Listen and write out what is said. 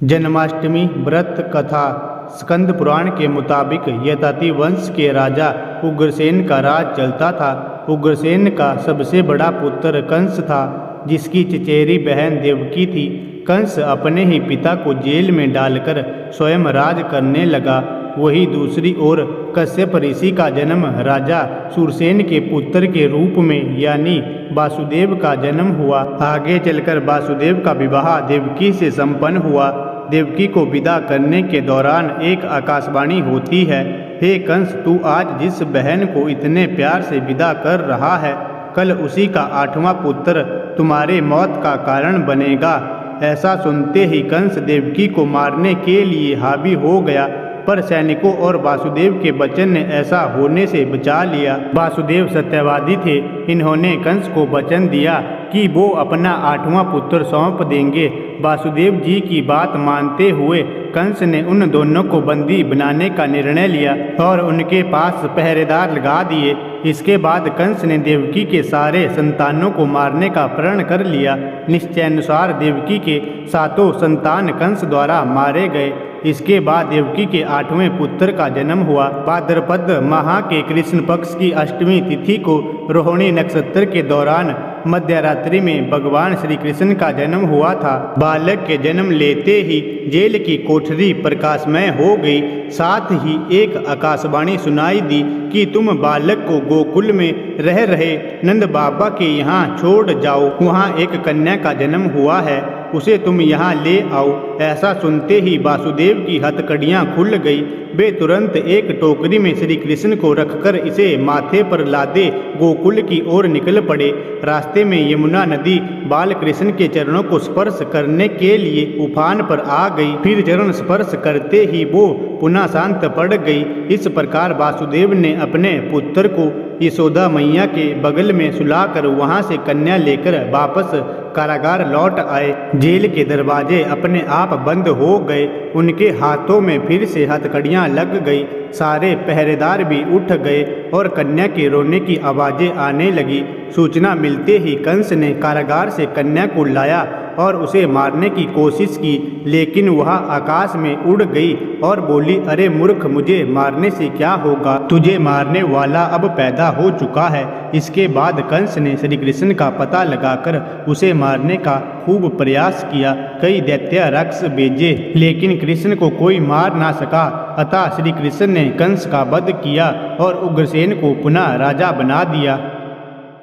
जन्माष्टमी व्रत कथा स्कंद पुराण के मुताबिक यताति वंश के राजा उग्रसेन का राज चलता था। उग्रसेन का सबसे बड़ा पुत्र कंस था, जिसकी चचेरी बहन देवकी थी। कंस अपने ही पिता को जेल में डालकर स्वयं राज करने लगा। वही दूसरी ओर कश्यप ऋषि का जन्म राजा सूरसेन के पुत्र के रूप में यानी वासुदेव का जन्म हुआ। आगे चलकर वासुदेव का विवाह देवकी से संपन्न हुआ। देवकी को विदा करने के दौरान एक आकाशवाणी होती है, हे कंस, तू आज जिस बहन को इतने प्यार से विदा कर रहा है, कल उसी का 8वां पुत्र तुम्हारे मौत का कारण बनेगा। ऐसा सुनते ही कंस देवकी को मारने के लिए हावी हो गया, पर सैनिकों और वासुदेव के वचन ने ऐसा होने से बचा लिया। वासुदेव सत्यवादी थे। इन्होंने कंस को वचन दिया कि वो अपना 8वां पुत्र सौंप देंगे। वासुदेव जी की बात मानते हुए कंस ने उन दोनों को बंदी बनाने का निर्णय लिया और उनके पास पहरेदार लगा दिए। इसके बाद कंस ने देवकी के सारे संतानों को मारने का प्रण कर लिया। निश्चयानुसार देवकी के 7 संतान कंस द्वारा मारे गए। इसके बाद देवकी के 8वें पुत्र का जन्म हुआ। भाद्रपद माह के कृष्ण पक्ष की अष्टमी तिथि को रोहिणी नक्षत्र के दौरान मध्यरात्रि में भगवान श्री कृष्ण का जन्म हुआ था। बालक के जन्म लेते ही जेल की कोठरी प्रकाशमय हो गई। साथ ही एक आकाशवाणी सुनाई दी कि तुम बालक को गोकुल में रह रहे नंद बाबा के यहाँ छोड़ जाओ। वहाँ एक कन्या का जन्म हुआ है, उसे तुम यहाँ ले आओ। ऐसा सुनते ही वासुदेव की हथकड़ियाँ खुल गई। वे तुरंत एक टोकरी में श्री कृष्ण को रखकर इसे माथे पर लादे गोकुल की ओर निकल पड़े। रास्ते में यमुना नदी बाल कृष्ण के चरणों को स्पर्श करने के लिए उफान पर आ गई। फिर चरण स्पर्श करते ही वो पुनः शांत पड़ गई। इस प्रकार वासुदेव ने अपने पुत्र को यशोदा मैया के बगल में सुलाकर वहां से कन्या लेकर वापस कारागार लौट आए। जेल के दरवाजे अपने आप बंद हो गए। उनके हाथों में फिर से हथकड़ियां लग गई। सारे पहरेदार भी उठ गए और कन्या के रोने की आवाज़ें आने लगी। सूचना मिलते ही कंस ने कारागार से कन्या को लाया और उसे मारने की कोशिश की, लेकिन वह आकाश में उड़ गई और बोली, अरे मूर्ख, मुझे मारने से क्या होगा? तुझे मारने वाला अब पैदा हो चुका है। इसके बाद कंस ने श्री कृष्ण का पता लगाकर उसे मारने का खूब प्रयास किया। कई दैत्य राक्षस भेजे, लेकिन कृष्ण को कोई मार ना सका। अतः श्री कृष्ण ने कंस का वध किया और उग्रसेन को पुनः राजा बना दिया।